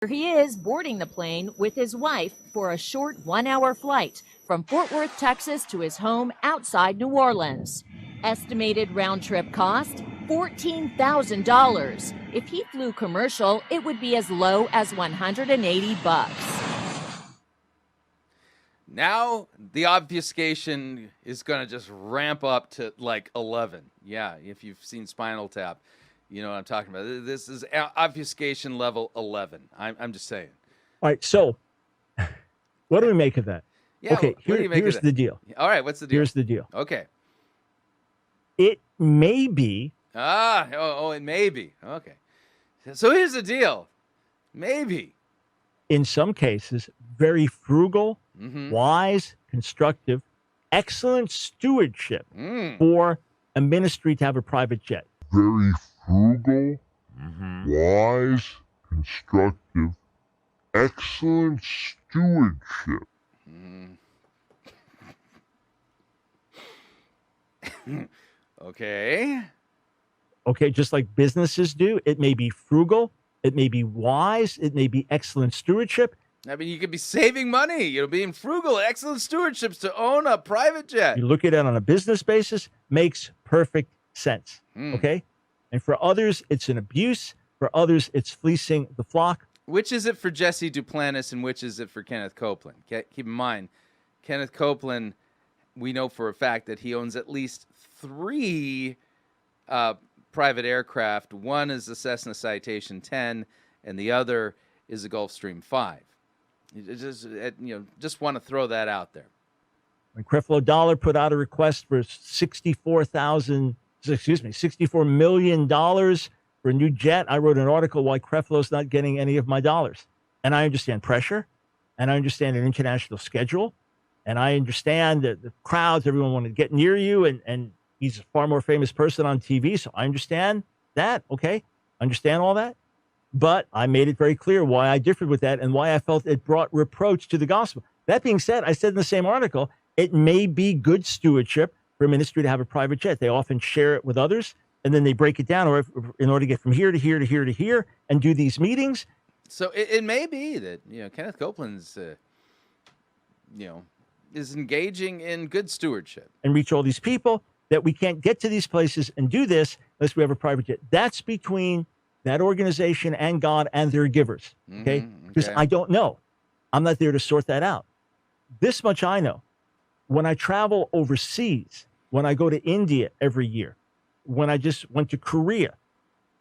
Here he is boarding the plane with his wife for a short 1-hour flight from Fort Worth, Texas to his home outside New Orleans. Estimated round-trip cost, $14,000. If he flew commercial, it would be as low as $180. Now the obfuscation is going to just ramp up to like 11. Yeah, if you've seen Spinal Tap, you know what I'm talking about. This is obfuscation level 11. I'm just saying. All right, so what do we make of that? Yeah, okay, here's the deal. All right, what's the deal? Here's the deal. Okay. It may be. It may be. Okay. So here's the deal. Maybe. In some cases, very frugal, wise, constructive, excellent stewardship for a ministry to have a private jet. Very frugal, wise, constructive, excellent stewardship. Okay. Okay, just like businesses do, it may be frugal, it may be wise, it may be excellent stewardship. I mean, you could be saving money, being frugal, excellent stewardships to own a private jet. You look at it on a business basis, makes perfect sense. Okay? And for others, it's an abuse. For others, it's fleecing the flock. Which is it for Jesse Duplantis and which is it for Kenneth Copeland? Keep in mind, Kenneth Copeland, we know for a fact that he owns at least 3 private aircraft. One is the Cessna Citation 10, and the other is the Gulfstream 5. Just want to throw that out there. When Creflo Dollar put out a request for $64 million for a new jet, I wrote an article why Creflo's not getting any of my dollars. And I understand pressure, and I understand an international schedule, and I understand that the crowds, everyone wanted to get near you, and he's a far more famous person on TV, so I understand that, okay? Understand all that. But I made it very clear why I differed with that and why I felt it brought reproach to the gospel. That being said, I said in the same article, it may be good stewardship for a ministry to have a private jet. They often share it with others, and then they break it down in order to get from here to here to here to here and do these meetings. So it may be that, Kenneth Copeland's, is engaging in good stewardship. And reach all these people, that we can't get to these places and do this unless we have a private jet. That's between that organization and God and their givers, okay? Because I don't know. I'm not there to sort that out. This much I know. When I travel overseas, when I go to India every year, when I just went to Korea,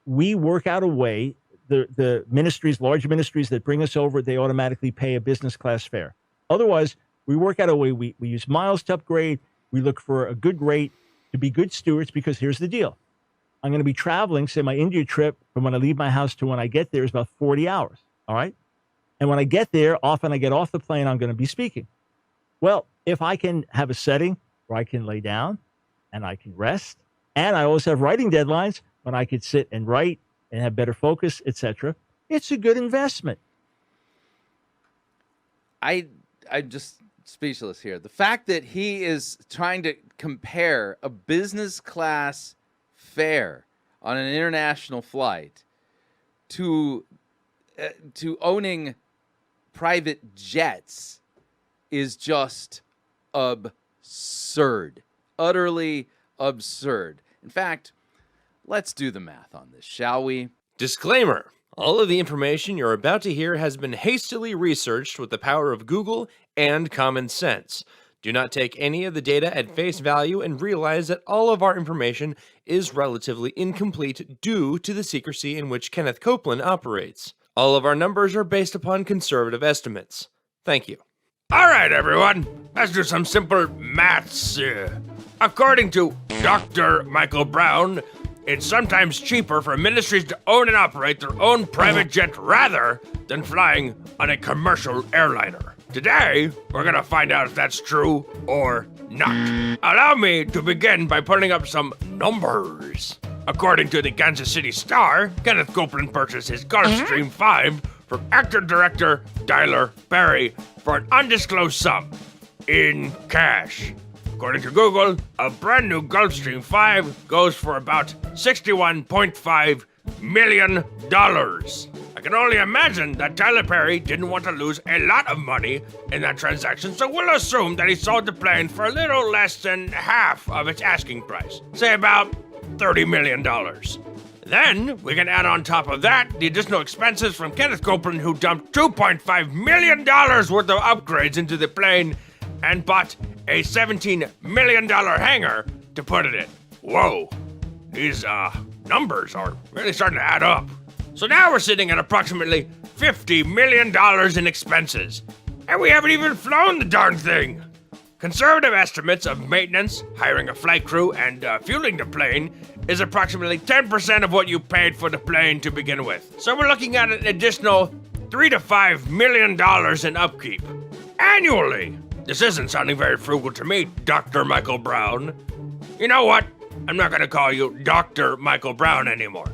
we work out a way, the ministries, large ministries that bring us over, they automatically pay a business class fare. Otherwise, we work out a way, we use miles to upgrade, we look for a good rate to be good stewards, because here's the deal. I'm going to be traveling, say my India trip, from when I leave my house to when I get there is about 40 hours, all right? And when I get there, often I get off the plane, I'm going to be speaking. Well, if I can have a setting where I can lay down and I can rest, and I always have writing deadlines when I could sit and write and have better focus, etc., it's a good investment. I'm just speechless here. The fact that he is trying to compare a business class fare on an international flight to owning private jets is just absurd. Utterly absurd. In fact, let's do the math on this, shall we? Disclaimer. All of the information you're about to hear has been hastily researched with the power of Google and common sense. Do not take any of the data at face value and realize that all of our information is relatively incomplete due to the secrecy in which Kenneth Copeland operates. All of our numbers are based upon conservative estimates. Thank you. All right, everyone. Let's do some simple maths. According to Dr. Michael Brown, it's sometimes cheaper for ministries to own and operate their own private jet rather than flying on a commercial airliner. Today, we're gonna find out if that's true or not. Allow me to begin by putting up some numbers. According to the Kansas City Star, Kenneth Copeland purchased his Gulfstream 5 from actor-director Tyler Perry for an undisclosed sum in cash. According to Google, a brand new Gulfstream 5 goes for about $61.5 million. I can only imagine that Tyler Perry didn't want to lose a lot of money in that transaction, so we'll assume that he sold the plane for a little less than half of its asking price, say about $30 million. Then, we can add on top of that the additional expenses from Kenneth Copeland, who dumped $2.5 million worth of upgrades into the plane and bought a $17 million hangar to put it in. Whoa, these numbers are really starting to add up. So now we're sitting at approximately $50 million in expenses, and we haven't even flown the darn thing. Conservative estimates of maintenance, hiring a flight crew, and fueling the plane is approximately 10% of what you paid for the plane to begin with. So we're looking at an additional $3 to $5 million in upkeep annually. This isn't sounding very frugal to me, Dr. Michael Brown. You know what? I'm not gonna call you Dr. Michael Brown anymore.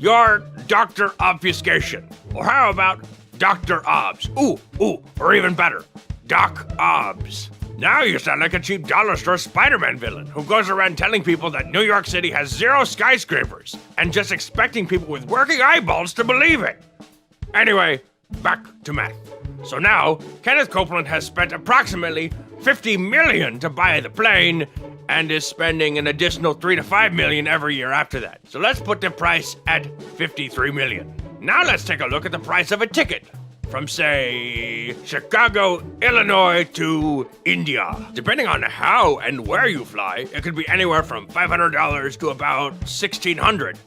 You're Dr. Obfuscation. Or how about Dr. Obs? Ooh, or even better, Doc Obs. Now you sound like a cheap dollar store Spider-Man villain who goes around telling people that New York City has 0 skyscrapers and just expecting people with working eyeballs to believe it. Anyway, back to math. So now, Kenneth Copeland has spent approximately $50 million to buy the plane and is spending an additional $3 to $5 million every year after that. So let's put the price at $53 million. Now let's take a look at the price of a ticket from, say, Chicago, Illinois to India. Depending on how and where you fly, it could be anywhere from $500 to about $1,600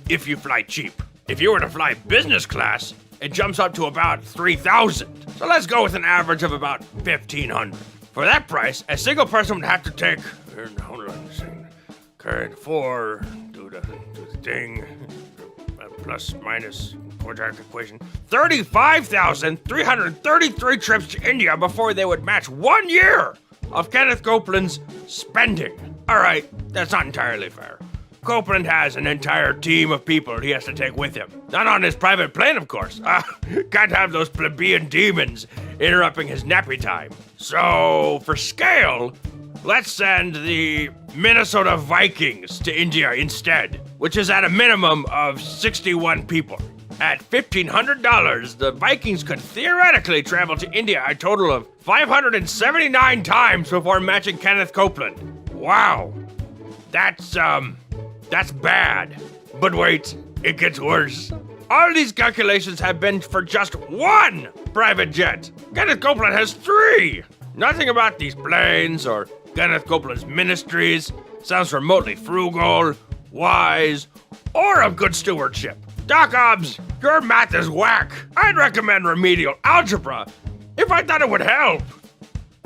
if you fly cheap. If you were to fly business class, it jumps up to about $3,000. So let's go with an average of about $1,500. For that price, a single person would have to take, hold on a second, carry the 4, do the thing, plus minus quadratic equation, 35,333 trips to India before they would match 1 year of Kenneth Copeland's spending. All right, that's not entirely fair. Copeland has an entire team of people he has to take with him. Not on his private plane, of course. Can't have those plebeian demons interrupting his nappy time. So, for scale, let's send the Minnesota Vikings to India instead, which is at a minimum of 61 people. At $1,500, the Vikings could theoretically travel to India a total of 579 times before matching Kenneth Copeland. Wow. That's bad. But wait, it gets worse. All these calculations have been for just one private jet. Kenneth Copeland has 3. Nothing about these planes or Kenneth Copeland's ministries sounds remotely frugal, wise, or of good stewardship. Doc Obbs, your math is whack. I'd recommend remedial algebra if I thought it would help.